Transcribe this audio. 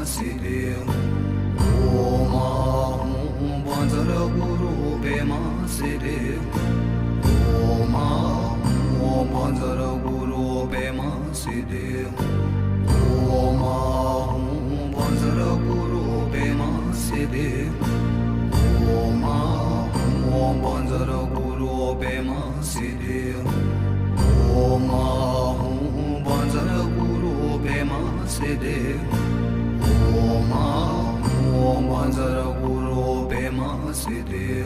Siddhi Om Ahum Banjara Guru Pema Siddhi Om Ahum Banjara Guru Pema Siddhi Om Ahum Banjara Guru Pema Siddhi Om Ahum Banjara Guru Pema Siddhi Om Ahum Banjara Guru Pema Siddhi Om Ahum Banjara Guru Pema Siddhi